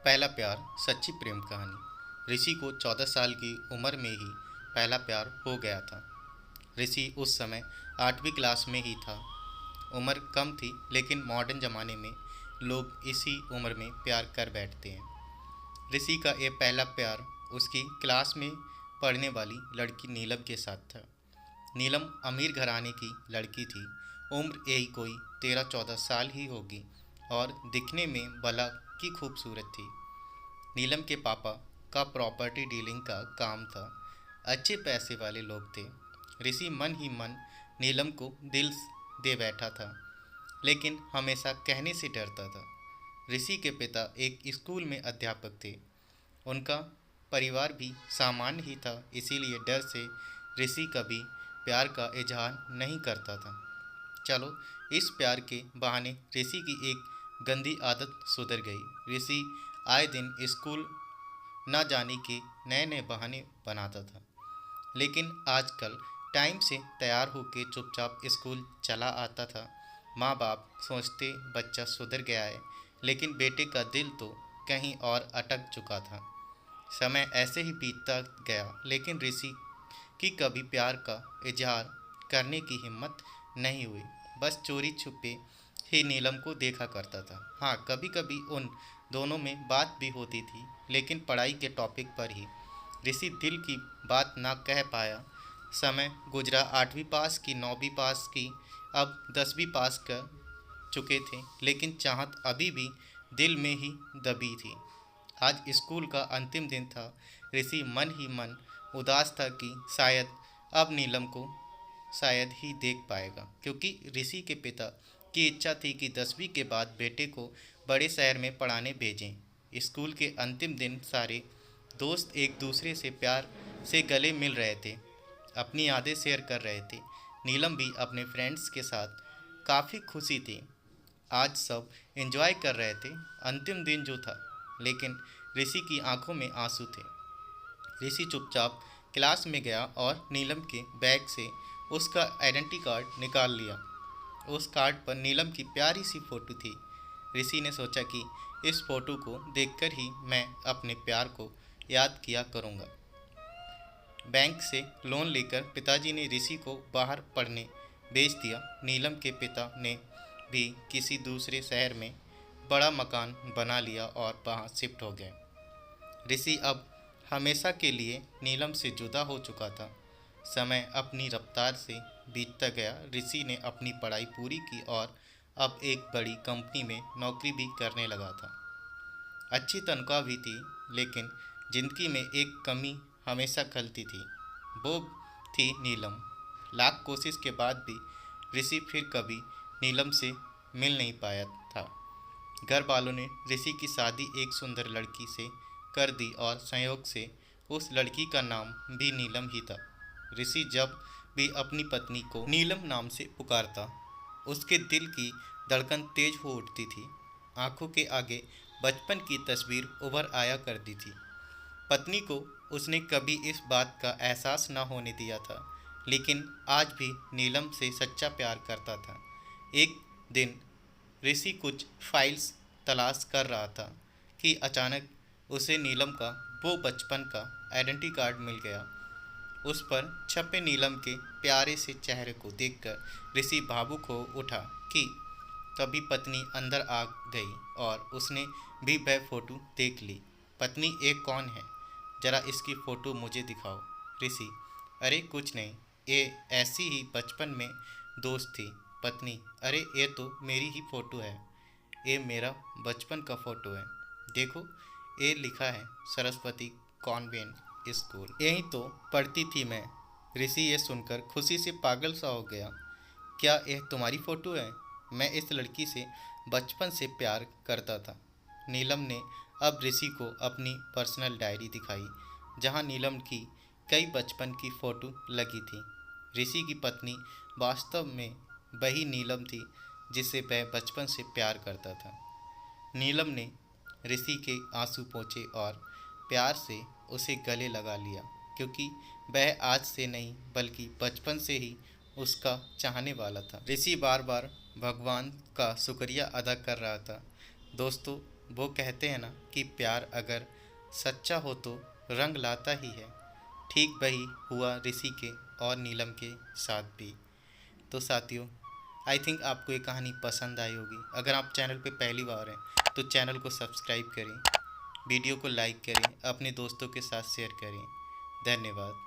पहला प्यार सच्ची प्रेम कहानी। ऋषि को 14 साल की उम्र में ही पहला प्यार हो गया था। ऋषि उस समय 8वीं क्लास में ही था। उम्र कम थी, लेकिन मॉडर्न ज़माने में लोग इसी उम्र में प्यार कर बैठते हैं। ऋषि का ये पहला प्यार उसकी क्लास में पढ़ने वाली लड़की नीलम के साथ था। नीलम अमीर घराने की लड़की थी। उम्र यही कोई 13-14 साल ही होगी और दिखने में भला की खूबसूरत थी। नीलम के पापा का प्रॉपर्टी डीलिंग का काम था। अच्छे पैसे वाले लोग थे। ऋषि मन ही मन नीलम को दिल दे बैठा था, लेकिन हमेशा कहने से डरता था। ऋषि के पिता एक स्कूल में अध्यापक थे। उनका परिवार भी सामान्य ही था, इसीलिए डर से ऋषि कभी प्यार का इजहार नहीं करता था। चलो, इस प्यार के बहाने ऋषि की एक गंदी आदत सुधर गई। ऋषि आए दिन स्कूल न जाने के नए नए बहाने बनाता था, लेकिन आजकल टाइम से तैयार होकर चुपचाप स्कूल चला आता था। माँ बाप सोचते बच्चा सुधर गया है, लेकिन बेटे का दिल तो कहीं और अटक चुका था। समय ऐसे ही बीतता गया, लेकिन ऋषि की कभी प्यार का इजहार करने की हिम्मत नहीं हुई। बस चोरी छुपे ही नीलम को देखा करता था। हाँ, कभी कभी उन दोनों में बात भी होती थी, लेकिन पढ़ाई के टॉपिक पर ही। ऋषि दिल की बात ना कह पाया। समय गुजरा, 8वीं पास की, 9वीं पास की, अब 10वीं पास कर चुके थे, लेकिन चाहत अभी भी दिल में ही दबी थी। आज स्कूल का अंतिम दिन था। ऋषि मन ही मन उदास था कि शायद अब नीलम को शायद ही देख पाएगा, क्योंकि ऋषि के पिता की इच्छा थी कि 10वीं के बाद बेटे को बड़े शहर में पढ़ाने भेजें। स्कूल के अंतिम दिन सारे दोस्त एक दूसरे से प्यार से गले मिल रहे थे, अपनी यादें शेयर कर रहे थे। नीलम भी अपने फ्रेंड्स के साथ काफ़ी खुशी थी। आज सब एंजॉय कर रहे थे अंतिम दिन जो था, लेकिन ऋषि की आंखों में आंसू थे। ऋषि चुपचाप क्लास में गया और नीलम के बैग से उसका आइडेंटिटी कार्ड निकाल लिया। उस कार्ड पर नीलम की प्यारी सी फ़ोटो थी। ऋषि ने सोचा कि इस फ़ोटो को देखकर ही मैं अपने प्यार को याद किया करूँगा। बैंक से लोन लेकर पिताजी ने ऋषि को बाहर पढ़ने भेज दिया। नीलम के पिता ने भी किसी दूसरे शहर में बड़ा मकान बना लिया और वहाँ शिफ्ट हो गए। ऋषि अब हमेशा के लिए नीलम से जुदा हो चुका था। समय अपनी रफ्तार से बीतता गया। ऋषि ने अपनी पढ़ाई पूरी की और अब एक बड़ी कंपनी में नौकरी भी करने लगा था। अच्छी तनख्वाह भी थी, लेकिन ज़िंदगी में एक कमी हमेशा खलती थी। वो थी नीलम। लाख कोशिश के बाद भी ऋषि फिर कभी नीलम से मिल नहीं पाया था। घर वालों ने ऋषि की शादी एक सुंदर लड़की से कर दी और संयोग से उस लड़की का नाम भी नीलम ही था। ऋषि जब भी अपनी पत्नी को नीलम नाम से पुकारता, उसके दिल की धड़कन तेज हो उठती थी। आंखों के आगे बचपन की तस्वीर उभर आया करती थी। पत्नी को उसने कभी इस बात का एहसास न होने दिया था, लेकिन आज भी नीलम से सच्चा प्यार करता था। एक दिन ऋषि कुछ फाइल्स तलाश कर रहा था कि अचानक उसे नीलम का वो बचपन का आइडेंटिटी कार्ड मिल गया। उस पर छपे नीलम के प्यारे से चेहरे को देखकर ऋषि भावुक हो उठा कि तभी पत्नी अंदर आ गई और उसने भी वह फ़ोटो देख ली। पत्नी, एक कौन है? ज़रा इसकी फ़ोटो मुझे दिखाओ। ऋषि, अरे कुछ नहीं, ये ऐसी ही बचपन में दोस्त थी। पत्नी, अरे ये तो मेरी ही फ़ोटो है। ये मेरा बचपन का फ़ोटो है। देखो, ये लिखा है सरस्वती कॉन्वेंट स्कूल, यहीं तो पढ़ती थी मैं। ऋषि ये सुनकर खुशी से पागल सा हो गया। क्या यह तुम्हारी फ़ोटो है? मैं इस लड़की से बचपन से प्यार करता था। नीलम ने अब ऋषि को अपनी पर्सनल डायरी दिखाई, जहां नीलम की कई बचपन की फ़ोटो लगी थी। ऋषि की पत्नी वास्तव में वही नीलम थी जिसे वह बचपन से प्यार करता था। नीलम ने ऋषि के आंसू पोंछे और प्यार से उसे गले लगा लिया, क्योंकि वह आज से नहीं बल्कि बचपन से ही उसका चाहने वाला था। ऋषि बार बार भगवान का शुक्रिया अदा कर रहा था। दोस्तों, वो कहते हैं ना कि प्यार अगर सच्चा हो तो रंग लाता ही है। ठीक वही हुआ ऋषि के और नीलम के साथ भी। तो साथियों, आई थिंक आपको ये कहानी पसंद आई होगी। अगर आप चैनल पे पहली बार हैं तो चैनल को सब्सक्राइब करें, वीडियो को लाइक करें, अपने दोस्तों के साथ शेयर करें। धन्यवाद।